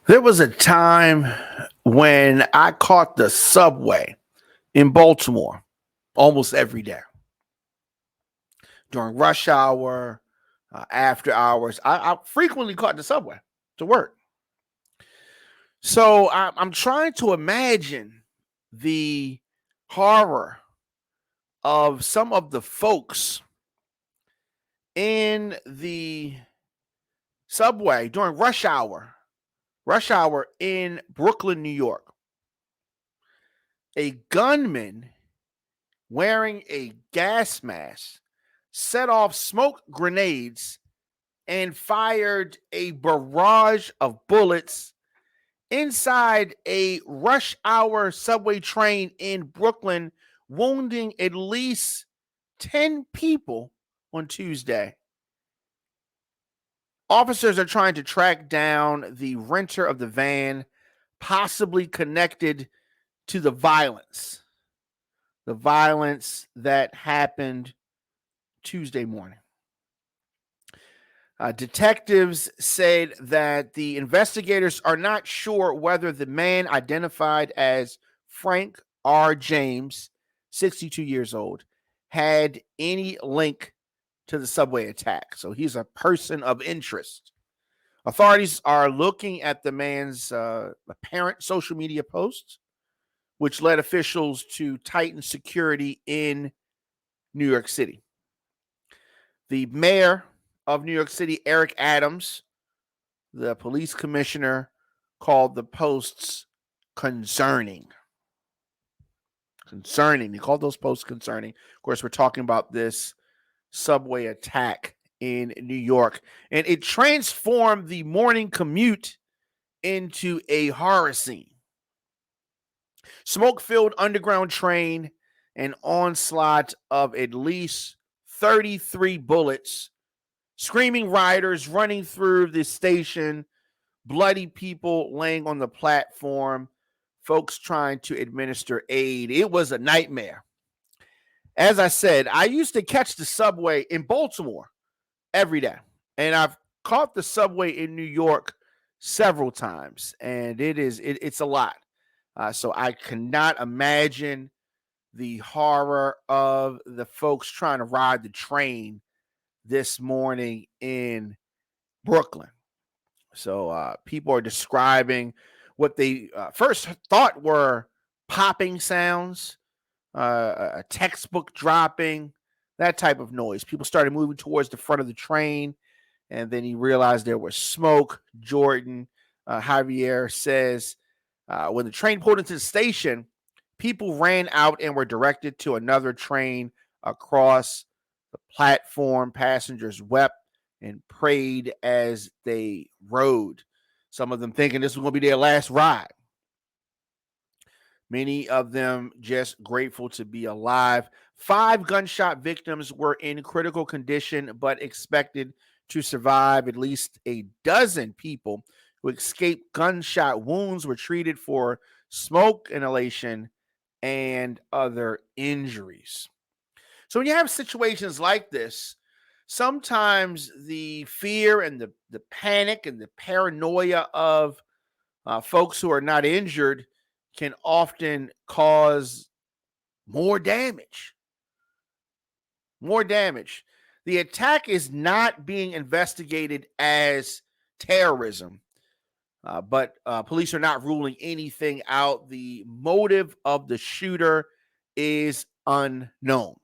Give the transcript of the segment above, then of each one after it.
There was a time when I caught the subway in Baltimore almost every day during rush hour, after hours. I frequently caught the subway to work. So I'm trying to imagine the horror of some of the folks in the subway during rush hour in Brooklyn, New York. A gunman wearing a gas mask set off smoke grenades and fired a barrage of bullets inside a rush hour subway train in Brooklyn, wounding at least 10 people on Tuesday. Officers are trying to track down the renter of the van, possibly connected to the violence that happened Tuesday morning. Detectives said that the investigators are not sure whether the man identified as Frank R. James, 62 years old, had any link to the subway attack. So he's a person of interest. Authorities are looking at the man's apparent social media posts, which led officials to tighten security in New York City. The mayor of New York City, Eric Adams, the police commissioner, called the posts concerning. He called those posts concerning. Of course, we're talking about this subway attack in New York, and it transformed the morning commute into a horror scene. Smoke-filled underground train, an onslaught of at least 33 bullets, screaming riders running through the station, bloody people laying on the platform, folks trying to administer aid. It was a nightmare. As I said, I used to catch the subway in Baltimore every day, and I've caught the subway in New York several times, and it's a lot. So I cannot imagine the horror of the folks trying to ride the train this morning in Brooklyn. So people are describing what they first thought were popping sounds, a textbook dropping, that type of noise. People started moving towards the front of the train, and then he realized there was smoke. Jordan Javier says when the train pulled into the station, people ran out and were directed to another train across the platform. Passengers wept and prayed as they rode, some of them thinking this was going to be their last ride. Many of them just grateful to be alive. 5 gunshot victims were in critical condition, but expected to survive. At least a dozen people who escaped gunshot wounds were treated for smoke inhalation and other injuries. So when you have situations like this, sometimes the fear and the panic and the paranoia of folks who are not injured can often cause more damage. More damage. The attack is not being investigated as terrorism, but police are not ruling anything out. The motive of the shooter is unknown.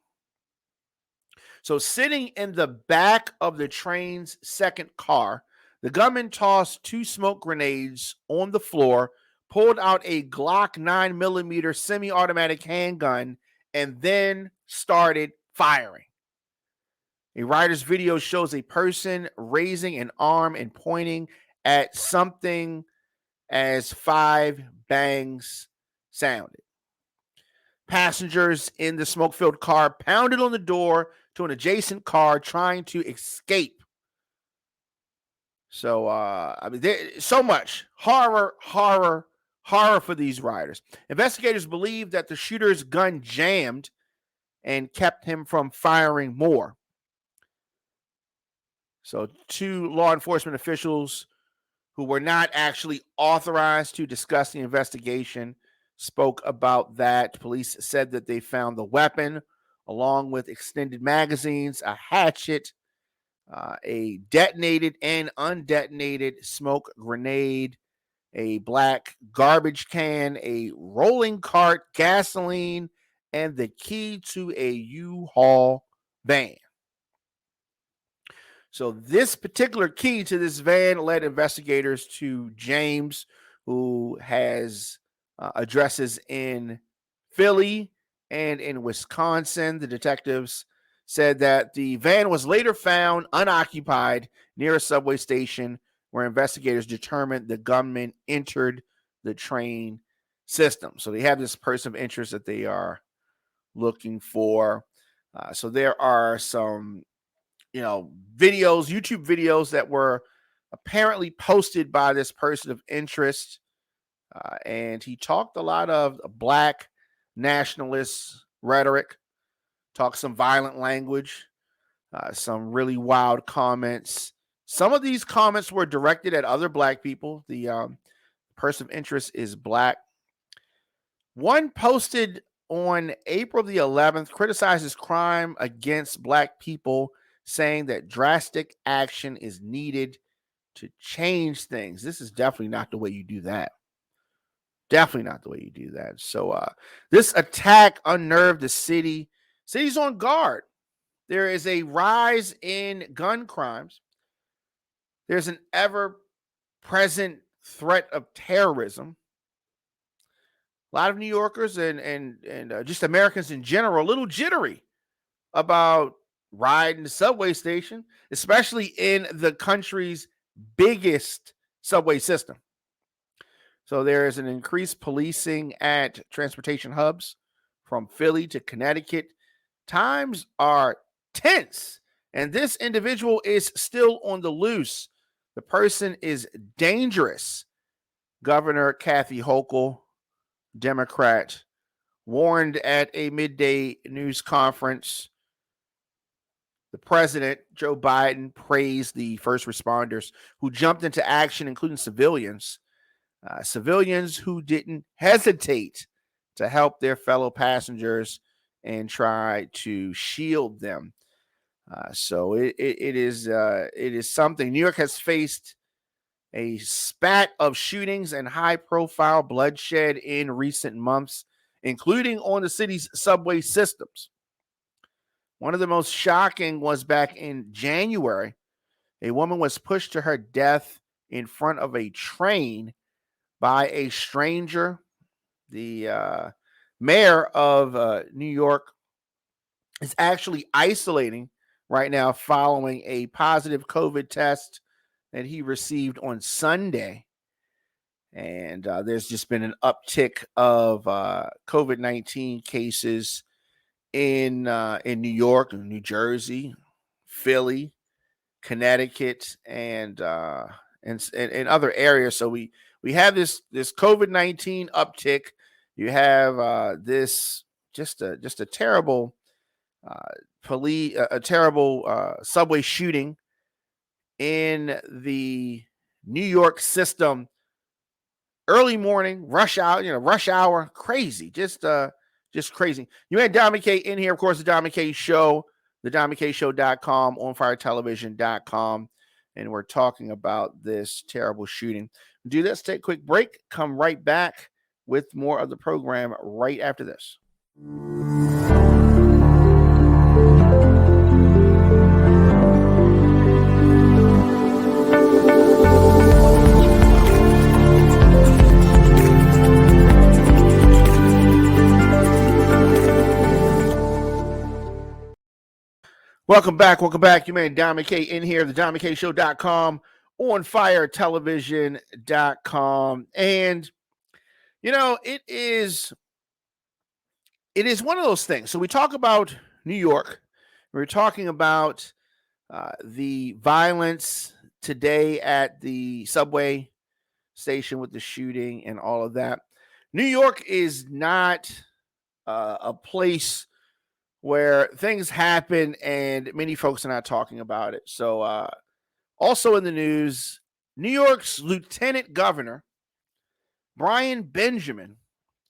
So, sitting in the back of the train's second car, the gunman tossed 2 smoke grenades on the floor, pulled out a Glock 9mm semi-automatic handgun, and then started firing. A rider's video shows a person raising an arm and pointing at something as 5 bangs sounded. Passengers in the smoke-filled car pounded on the door to an adjacent car trying to escape. So, there's so much horror for these riders. Investigators believe that the shooter's gun jammed and kept him from firing more. So 2 law enforcement officials who were not actually authorized to discuss the investigation, spoke about that. Police said that they found the weapon along with extended magazines, a hatchet, a detonated and undetonated smoke grenade, a black garbage can, a rolling cart, gasoline, and the key to a U-Haul van. So this particular key to this van led investigators to James, who has addresses in Philly and in Wisconsin. The detectives said that the van was later found unoccupied near a subway station where investigators determined the gunman entered the train system. So they have this person of interest that they are looking for. So there are some videos, YouTube videos that were apparently posted by this person of interest. And he talked a lot of black nationalist rhetoric, talked some violent language, some really wild comments. Some of these comments were directed at other black people. The person of interest is black. One posted on April the 11th criticizes crime against black people, saying that drastic action is needed to change things. This is definitely not the way you do that. Definitely not the way you do that. So this attack unnerved the city. City's on guard. There is a rise in gun crimes. There's an ever-present threat of terrorism. A lot of New Yorkers and just Americans in general, a little jittery about riding the subway station, especially in the country's biggest subway system. So there is an increased policing at transportation hubs from Philly to Connecticut. Times are tense, and this individual is still on the loose. The person is dangerous. Governor Kathy Hochul, Democrat, warned at a midday news conference. The president, Joe Biden, praised the first responders who jumped into action, including civilians who didn't hesitate to help their fellow passengers and try to shield them. So it is something. New York has faced a spat of shootings and high-profile bloodshed in recent months, including on the city's subway systems. One of the most shocking was back in January. A woman was pushed to her death in front of a train by a stranger. The mayor of New York is actually isolating right now following a positive COVID test that he received on Sunday. And there's just been an uptick of COVID-19 cases in New York, New Jersey, Philly, Connecticut, and other areas. So we have this COVID-19 uptick. You have this just a terrible terrible subway shooting in the New York system. Early morning, rush hour, crazy, just crazy. You had Don McKay in here, of course, the Don McKay Show, theDonMcKayShow.com, onfiretelevision.com, and we're talking about this terrible shooting. Do this, take a quick break, come right back with more of the program right after this. Welcome back. You man, Don McKay in here, the DonMcKayShow.com, onfiretelevision.com. And, it is one of those things. So we talk about New York. We're talking about the violence today at the subway station with the shooting and all of that. New York is not a place where things happen and many folks are not talking about it. So also in the news, New York's Lieutenant Governor, Brian Benjamin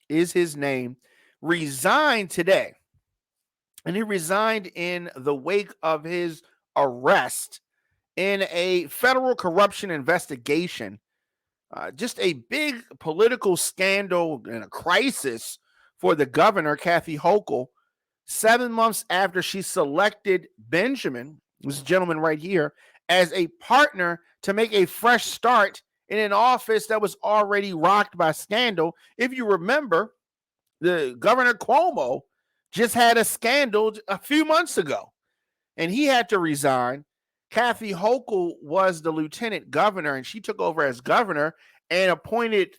is his name, resigned today. And he resigned in the wake of his arrest in a federal corruption investigation. Just a big political scandal and a crisis for the governor, Kathy Hochul, 7 months after she selected Benjamin, this gentleman right here, as a partner to make a fresh start in an office that was already rocked by scandal. If you remember, the Governor Cuomo just had a scandal a few months ago, and he had to resign. Kathy Hochul was the lieutenant governor, and she took over as governor and appointed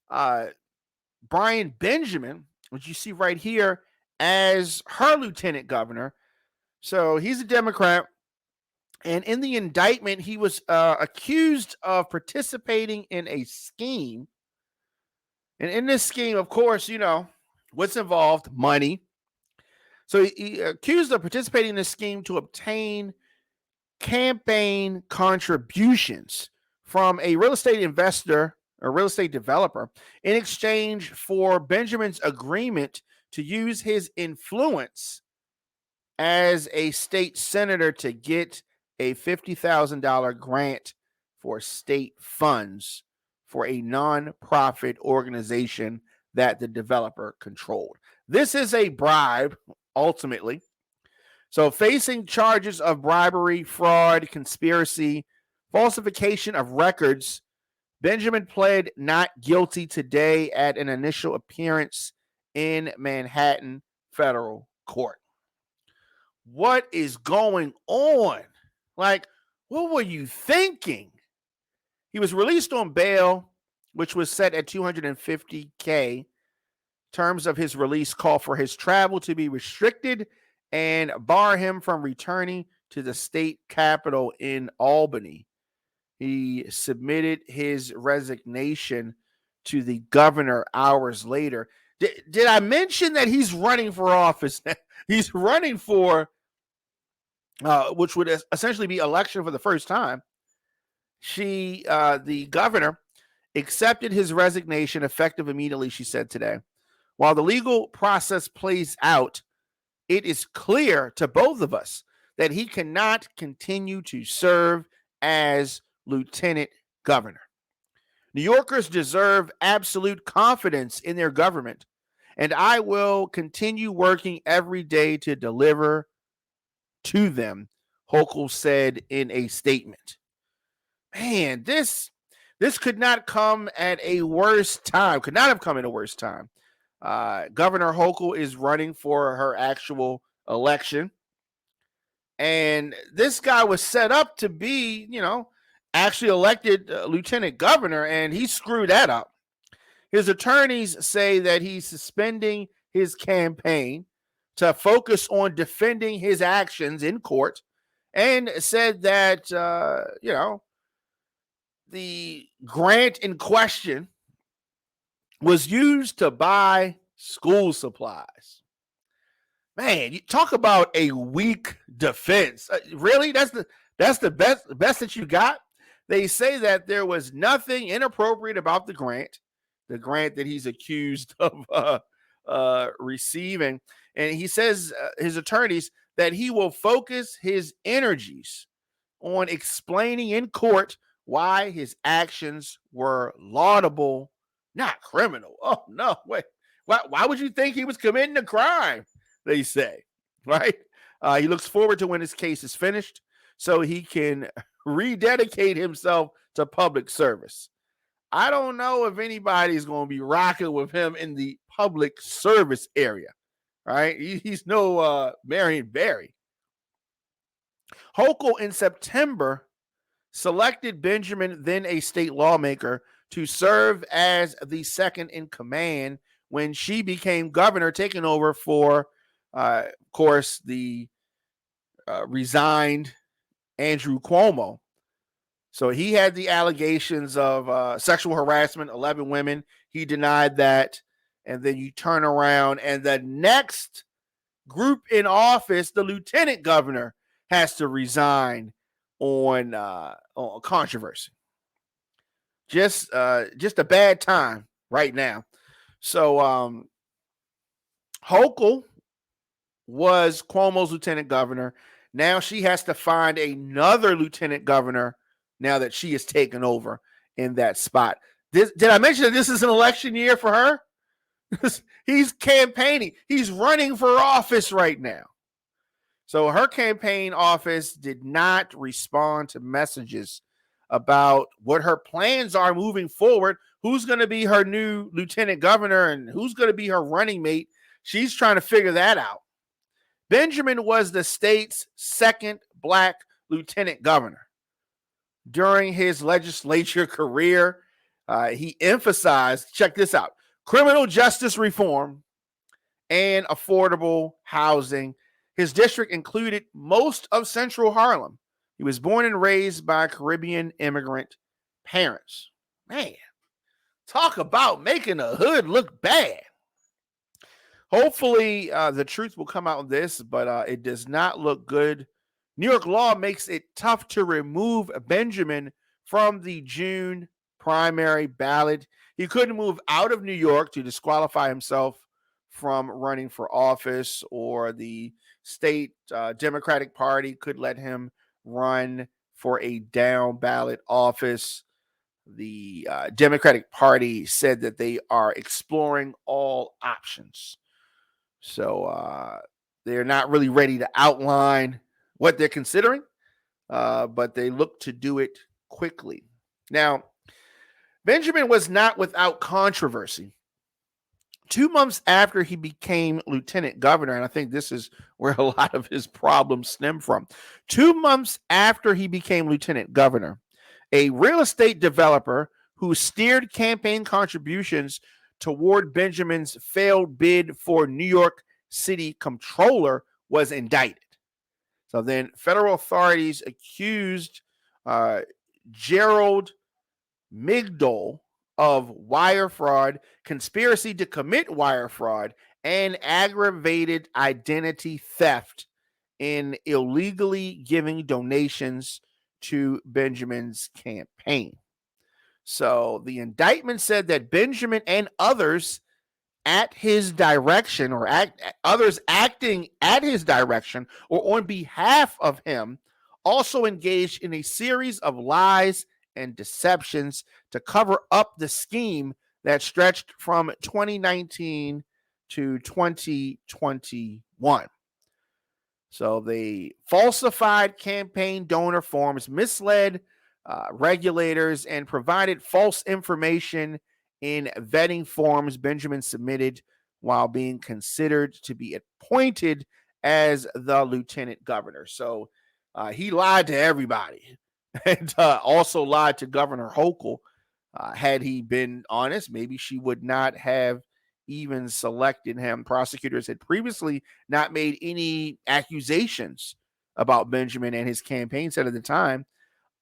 Brian Benjamin, which you see right here, as her lieutenant governor. So he's a Democrat. And in the indictment, he was accused of participating in a scheme. And in this scheme, of course, you know, what's involved? Money. So he accused of participating in this scheme to obtain campaign contributions from a real estate investor or real estate developer in exchange for Benjamin's agreement to use his influence as a state senator to get a $50,000 grant for state funds for a nonprofit organization that the developer controlled. This is a bribe, ultimately. So facing charges of bribery, fraud, conspiracy, falsification of records, Benjamin pled not guilty today at an initial appearance in Manhattan federal court. What is going on? Like, what were you thinking? He was released on bail, which was set at $250K. Terms of his release call for his travel to be restricted and bar him from returning to the state capitol in Albany. He submitted his resignation to the governor hours later. Did I mention that he's running for office? He's running for, which would essentially be election for the first time. The governor, accepted his resignation effective immediately, she said today. While the legal process plays out, it is clear to both of us that he cannot continue to serve as lieutenant governor. New Yorkers deserve absolute confidence in their government, and I will continue working every day to deliver to them, Hochul said in a statement. Man, this could not come at a worse time. Could not have come at a worse time. Governor Hochul is running for her actual election. And this guy was set up to be, you know, actually elected lieutenant governor, and he screwed that up. His attorneys say that he's suspending his campaign to focus on defending his actions in court, and said that, you know, the grant in question was used to buy school supplies. Man, you talk about a weak defense. Really? That's the best that you got? They say that there was nothing inappropriate about the grant that he's accused of receiving. And he says, his attorneys, that he will focus his energies on explaining in court why his actions were laudable, not criminal. Oh, no, wait. Why would you think he was committing a crime? They say, right? He looks forward to when his case is finished so he can rededicate himself to public service. I don't know if anybody's going to be rocking with him in the public service area, right? He's no Marion Barry. Hochul in September selected Benjamin, then a state lawmaker, to serve as the second in command when she became governor, taking over for, of course, the resigned Andrew Cuomo. So he had the allegations of sexual harassment, 11 women. He denied that. And then you turn around and the next group in office, the lieutenant governor, has to resign on controversy. Just a bad time right now. So Hochul was Cuomo's lieutenant governor. Now she has to find another lieutenant governor now that she has taken over in that spot. Did I mention that this is an election year for her? He's campaigning. He's running for office right now. So her campaign office did not respond to messages about what her plans are moving forward, who's going to be her new lieutenant governor and who's going to be her running mate. She's trying to figure that out. Benjamin was the state's second black lieutenant governor. During his legislature career, he emphasized, check this out, criminal justice reform and affordable housing. His district included most of central Harlem. He was born and raised by Caribbean immigrant parents. Man, talk about making the hood look bad. Hopefully, the truth will come out of this, but it does not look good. New York law makes it tough to remove Benjamin from the June primary ballot. He couldn't move out of New York to disqualify himself from running for office, or the state Democratic Party could let him run for a down ballot office. The Democratic Party said that they are exploring all options. So they're not really ready to outline what they're considering, but they look to do it quickly. Now, Benjamin was not without controversy. 2 months after he became lieutenant governor, and I think this is where a lot of his problems stem from. 2 months after he became lieutenant governor, a real estate developer who steered campaign contributions toward Benjamin's failed bid for New York City Comptroller was indicted. So then federal authorities accused Gerald Migdol of wire fraud, conspiracy to commit wire fraud, and aggravated identity theft in illegally giving donations to Benjamin's campaign. So the indictment said that Benjamin and others at his direction, or others acting at his direction or on behalf of him, also engaged in a series of lies and deceptions to cover up the scheme that stretched from 2019 to 2021. So they falsified campaign donor forms, misled regulators, and provided false information in vetting forms Benjamin submitted while being considered to be appointed as the lieutenant governor. So he lied to everybody, and also lied to Governor Hochul. Had he been honest, maybe she would not have even selected him. Prosecutors had previously not made any accusations about Benjamin and his campaign, said at the time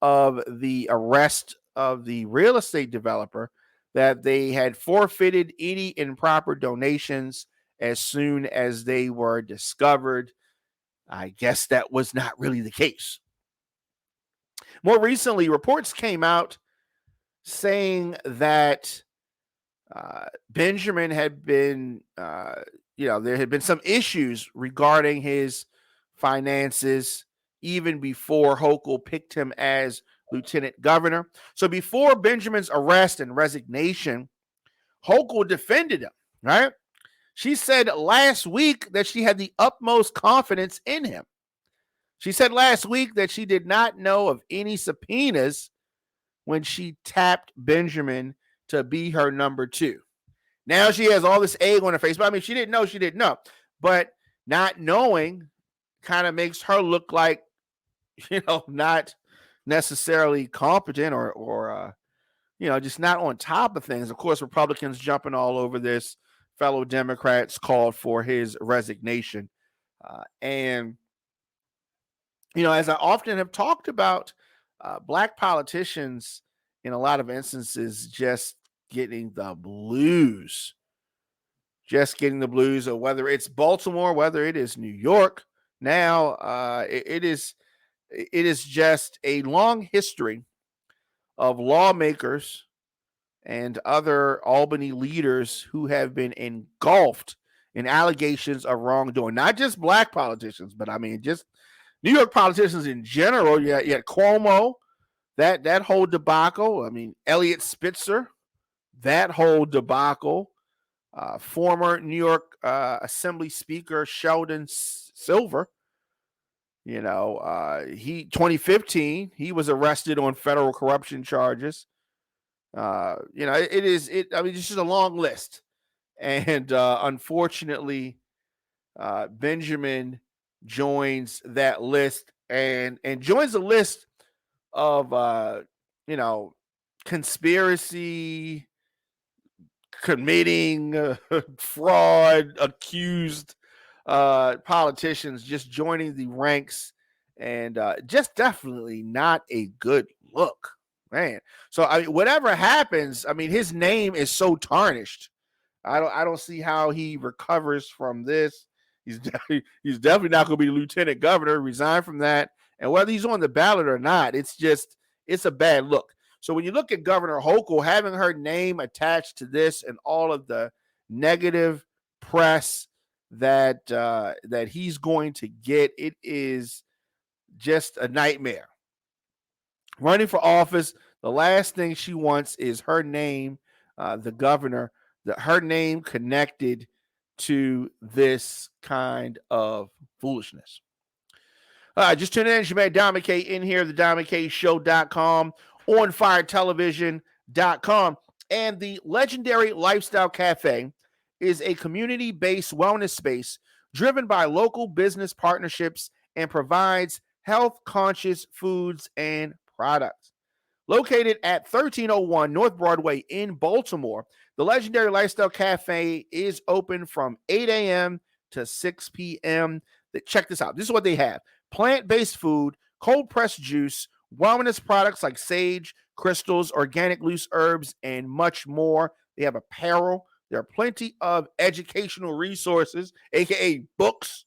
of the arrest of the real estate developer that they had forfeited any improper donations as soon as they were discovered. I guess that was not really the case. More recently, reports came out saying that Benjamin had been, there had been some issues regarding his finances even before Hochul picked him as lieutenant governor. So before Benjamin's arrest and resignation, Hochul defended him, right? She said last week that she had the utmost confidence in him. She said last week that she did not know of any subpoenas when she tapped Benjamin to be her number two. Now she has all this egg on her face. But I mean, she didn't know. But not knowing kind of makes her look like, not necessarily competent or just not on top of things. Of course, Republicans jumping all over this. Fellow Democrats called for his resignation. And as I often have talked about, black politicians in a lot of instances just getting the blues. Or whether it's Baltimore, whether it is New York. Now, it is just a long history of lawmakers and other Albany leaders who have been engulfed in allegations of wrongdoing. Not just black politicians, but I mean just New York politicians in general. You had Cuomo, that whole debacle. I mean, Elliot Spitzer, that whole debacle. Former New York Assembly Speaker Sheldon Silver, he 2015 he was arrested on federal corruption charges. I mean, it's just a long list, and unfortunately, Benjamin joins that list and joins a list of conspiracy, committing fraud, accused politicians just joining the ranks, and just definitely not a good look, man. So I mean, whatever happens, I mean, his name is so tarnished. I don't see how he recovers from this. He's definitely not going to be lieutenant governor. Resign from that, and whether he's on the ballot or not, it's a bad look. So when you look at Governor Hochul having her name attached to this and all of the negative press that he's going to get, it is just a nightmare. Running for office, the last thing she wants is her name, the governor, her name connected to this kind of foolishness. Just tune in. She made Don McKay in here, the DonMcKayShow.com, OnFireTelevision.com. And the Legendary Lifestyle Cafe is a community-based wellness space driven by local business partnerships and provides health-conscious foods and products. Located at 1301 North Broadway in Baltimore, the Legendary Lifestyle Cafe is open from 8 a.m. to 6 p.m. Check this out. This is what they have. Plant-based food, cold-pressed juice, wellness products like sage, crystals, organic loose herbs, and much more. They have apparel. There are plenty of educational resources, aka books,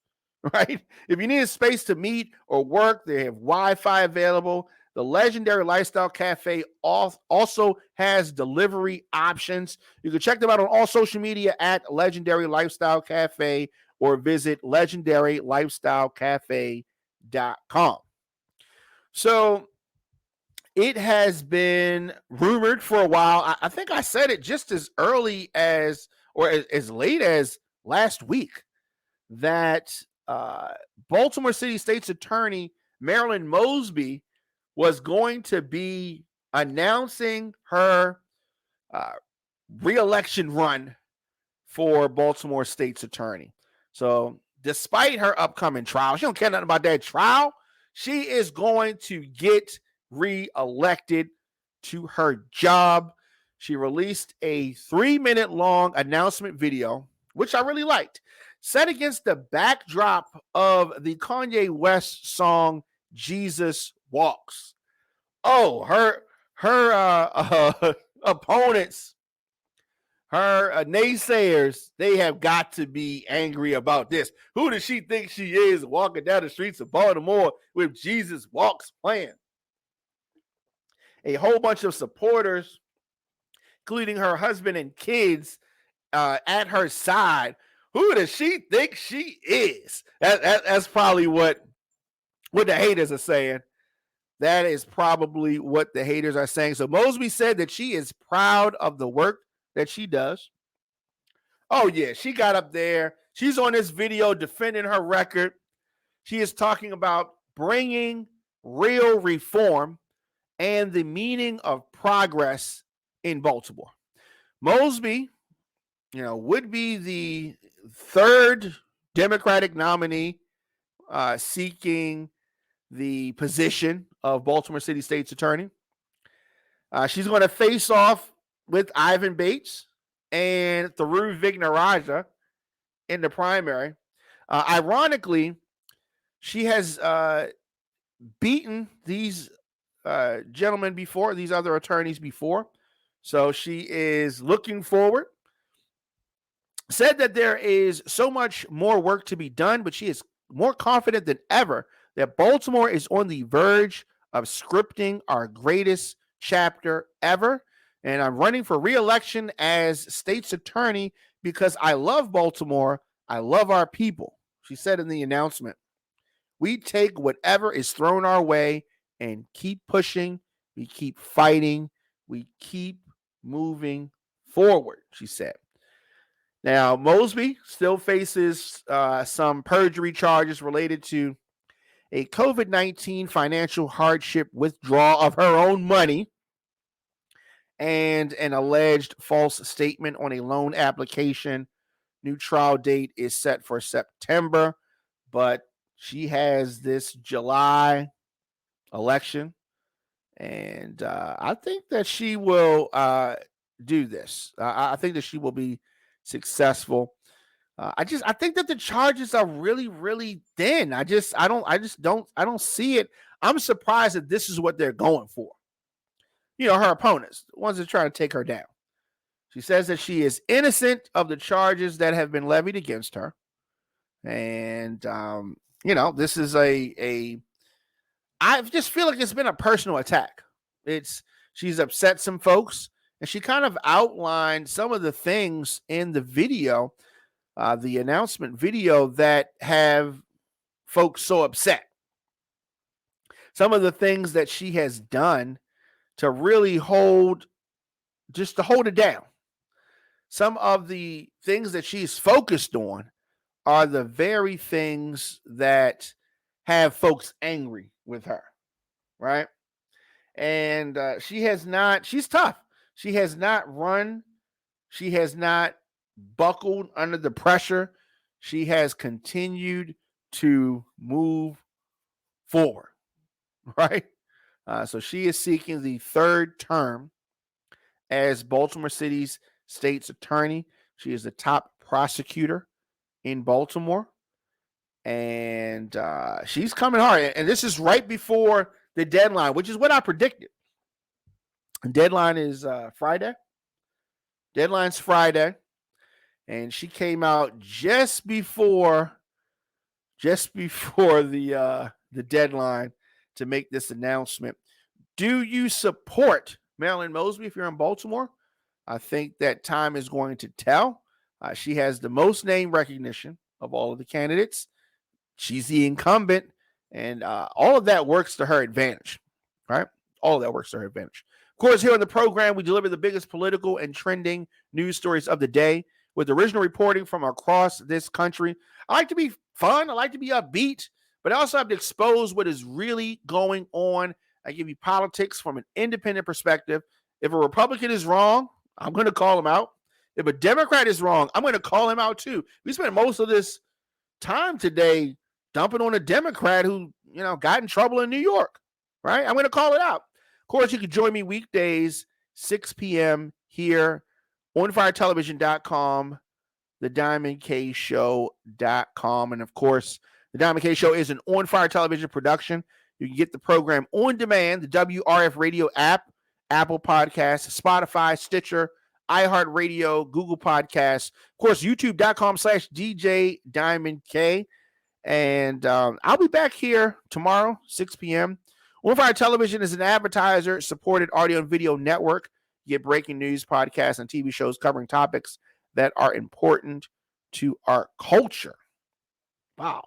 right? If you need a space to meet or work, they have Wi-Fi available. The Legendary Lifestyle Cafe also has delivery options. You can check them out on all social media at Legendary Lifestyle Cafe or visit legendarylifestylecafe.com. So it has been rumored for a while. I think I said it just as early as, or as late as last week, that Baltimore City State's Attorney Marilyn Mosby was going to be announcing her reelection run for Baltimore State's Attorney. So despite her upcoming trial, she don't care nothing about that trial. She is going to get reelected to her job. She released a 3-minute long announcement video, which I really liked, set against the backdrop of the Kanye West song Jesus Walks. Oh, her opponents, her naysayers, they have got to be angry about this. Who does she think she is walking down the streets of Baltimore with Jesus Walks playing? A whole bunch of supporters, including her husband and kids, at her side. Who does she think she is? That's probably what the haters are saying. That is probably what the haters are saying. So Mosby said that she is proud of the work that she does. Oh, yeah, she got up there. She's on this video defending her record. She is talking about bringing real reform and the meaning of progress in Baltimore. Mosby, would be the third Democratic nominee seeking the position of Baltimore City State's Attorney. She's going to face off with Ivan Bates and Thiru Vignarajah in the primary. Ironically, she has beaten these gentlemen before, these other attorneys before. So she is looking forward. Said that there is so much more work to be done, but she is more confident than ever that Baltimore is on the verge of scripting our greatest chapter ever. And I'm running for reelection as state's attorney because I love Baltimore. I love our people. She said in the announcement, we take whatever is thrown our way and keep pushing. We keep fighting. We keep moving forward, she said. Now, Mosby still faces some perjury charges related to a COVID-19 financial hardship withdrawal of her own money and an alleged false statement on a loan application. New trial date is set for September, but she has this July election, and I think that she will do this. I think that she will be successful. I think that the charges are really, really thin. I don't see it. I'm surprised that this is what they're going for. Her opponents, the ones that are trying to take her down. She says that she is innocent of the charges that have been levied against her. And, this is I just feel like it's been a personal attack. She's upset some folks, and she kind of outlined some of the things in the video, the announcement video, that have folks so upset. Some of the things that she has done to really hold it down. Some of the things that she's focused on are the very things that have folks angry with her, right? And she's tough. She has not run. She has not buckled under the pressure. She has continued to move forward, right? So she is seeking the third term as Baltimore City's state's attorney. She is the top prosecutor in Baltimore, and she's coming hard. And this is right before the deadline, which is what I predicted. The deadline is Friday. Deadline's Friday, and she came out just before the deadline to make this announcement. Do you support Marilyn Mosby if you're in Baltimore? I think that time is going to tell. She has the most name recognition of all of the candidates. She's the incumbent, and all of that works to her advantage, right? All of that works to her advantage. Of course, here on the program, we deliver the biggest political and trending news stories of the day with original reporting from across this country. I like to be fun. I like to be upbeat, but I also have to expose what is really going on. I give you politics from an independent perspective. If a Republican is wrong, I'm going to call him out. If a Democrat is wrong, I'm going to call him out too. We spent most of this time today dumping on a Democrat who, got in trouble in New York, right? I'm going to call it out. Of course, you can join me weekdays, 6 p.m. here on firetelevision.com, thediamondkshow.com. And of course, the Diamond K Show is an On Fire Television production. You can get the program on demand, the WRF Radio app, Apple Podcasts, Spotify, Stitcher, iHeartRadio, Google Podcasts, of course, youtube.com/DJ Diamond K. And I'll be back here tomorrow, 6 p.m. On Fire Television is an advertiser-supported audio and video network. You get breaking news, podcasts, and TV shows covering topics that are important to our culture. Wow.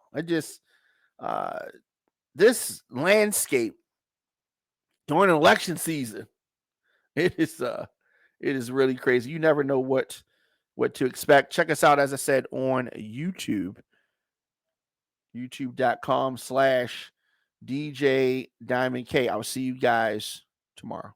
This landscape during election season, it is really crazy. You never know what to expect. Check us out, as I said, on YouTube. youtube.com/DJ Diamond K. I'll see you guys tomorrow.